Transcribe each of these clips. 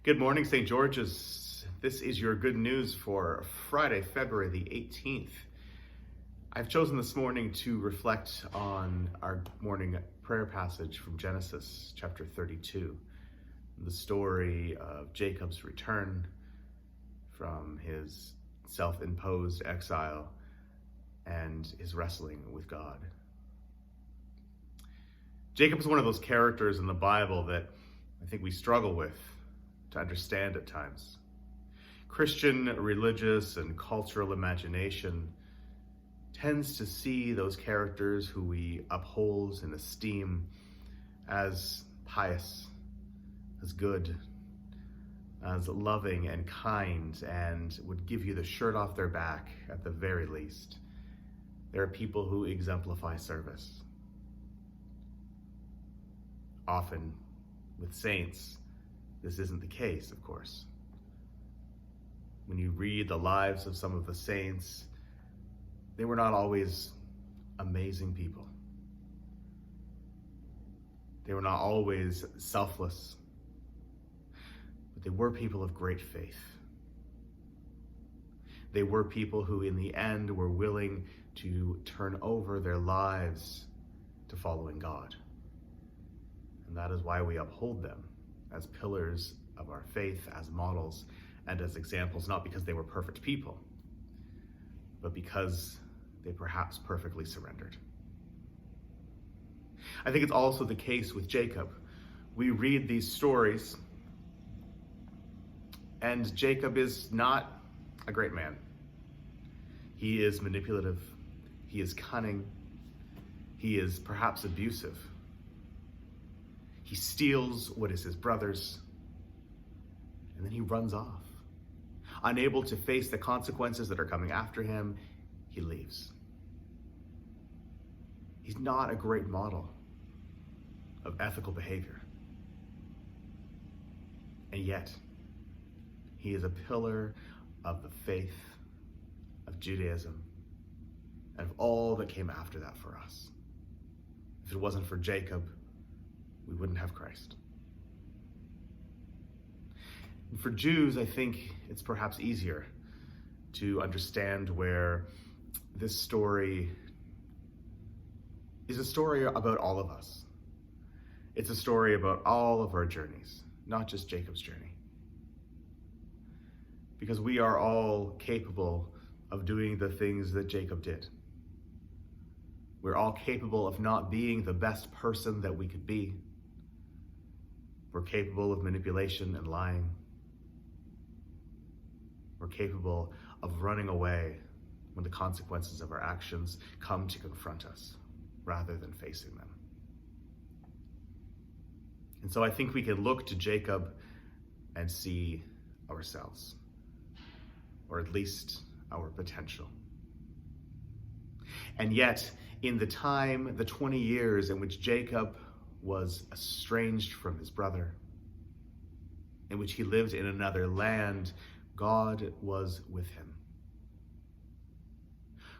Good morning, St. George's. This is your good news for Friday, February the 18th. I've chosen this morning to reflect on our morning prayer passage from Genesis chapter 32, the story of Jacob's return from his self-imposed exile and his wrestling with God. Jacob is one of those characters in the Bible that I think we struggle with to understand at times. Christian, religious, and cultural imagination tends to see those characters who we uphold and esteem as pious, as good, as loving and kind, and would give you the shirt off their back at the very least. There are people who exemplify service. Often, with saints, this isn't the case, of course. When you read the lives of some of the saints, they were not always amazing people. They were not always selfless, but they were people of great faith. They were people who in the end were willing to turn over their lives to following God. And that is why we uphold them as pillars of our faith, as models, and as examples, not because they were perfect people, but because they perhaps perfectly surrendered. I think it's also the case with Jacob. We read these stories, and Jacob is not a great man. He is manipulative, he is cunning, he is perhaps abusive. He steals what is his brother's, and then he runs off. Unable to face the consequences that are coming after him, he leaves. He's not a great model of ethical behavior. And yet, he is a pillar of the faith of Judaism and of all that came after that for us. If it wasn't for Jacob, we wouldn't have Christ. And for Jews, I think it's perhaps easier to understand where this story is a story about all of us. It's a story about all of our journeys, not just Jacob's journey. Because we are all capable of doing the things that Jacob did. We're all capable of not being the best person that we could be. We're capable of manipulation and lying. We're capable of running away when the consequences of our actions come to confront us, rather than facing them. And so I think we can look to Jacob and see ourselves, or at least our potential. And yet, in the 20 years in which Jacob was estranged from his brother, in which he lived in another land, God was with him.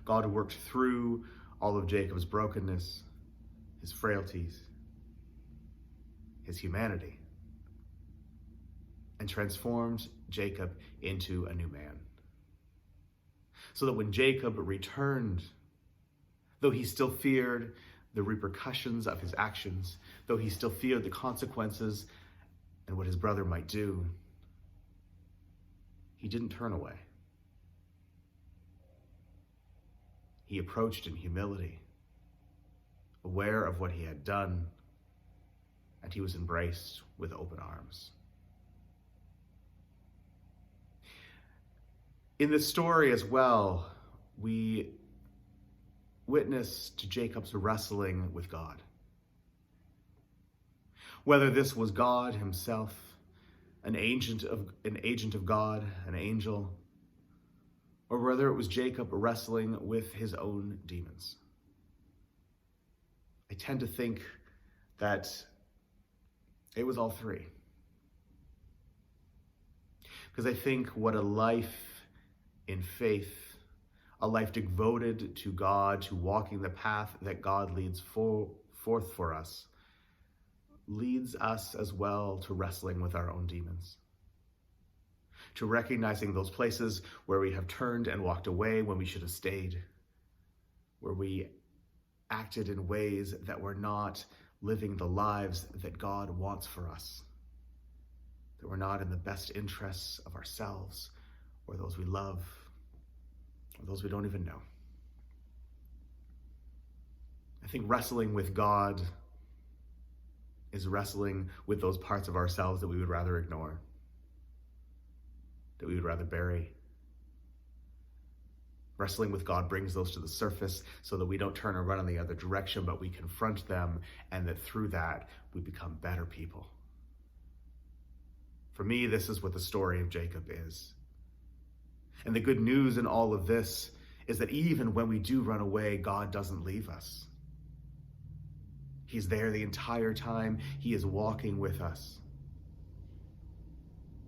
God worked through all of Jacob's brokenness, his frailties, his humanity, and transformed Jacob into a new man. So that when Jacob returned, though he still feared the repercussions of his actions, though he still feared the consequences and what his brother might do, he didn't turn away. He approached in humility, aware of what he had done, and he was embraced with open arms. In this story as well, we witness to Jacob's wrestling with God. Whether this was God himself, an agent of God, an angel, or whether it was Jacob wrestling with his own demons. I tend to think that it was all three. Because I think what a life in faith, a life devoted to God, to walking the path that God leads forth for us, leads us as well to wrestling with our own demons. to recognizing those places where we have turned and walked away when we should have stayed, where we acted in ways that were not living the lives that God wants for us, that were not in the best interests of ourselves or those we love or those we don't even know. I think wrestling with God is wrestling with those parts of ourselves that we would rather ignore, that we would rather bury. Wrestling with God brings those to the surface so that we don't turn and run in the other direction, but we confront them, and that through that, we become better people. For me, this is what the story of Jacob is. And the good news in all of this is that even when we do run away, God doesn't leave us. He's there the entire time. He is walking with us.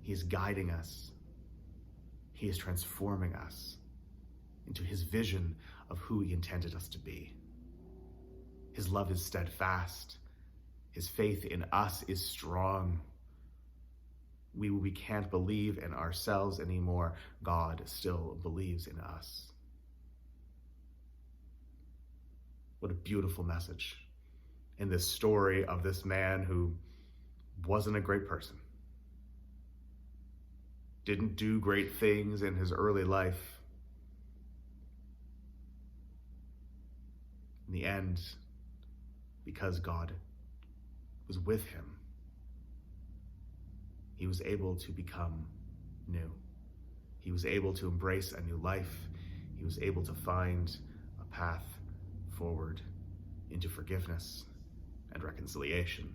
He's guiding us. He is transforming us into his vision of who he intended us to be. His love is steadfast. His faith in us is strong. We can't believe in ourselves anymore. God still believes in us. What a beautiful message in this story of this man who wasn't a great person, didn't do great things in his early life. In the end, because God was with him, he was able to become new. He was able to embrace a new life. He was able to find a path forward into forgiveness and reconciliation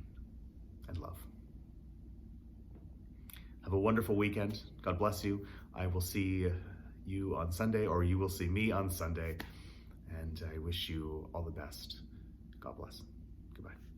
and love. Have a wonderful weekend. God bless you. I will see you on Sunday, or you will see me on Sunday. And I wish you all the best. God bless. Goodbye.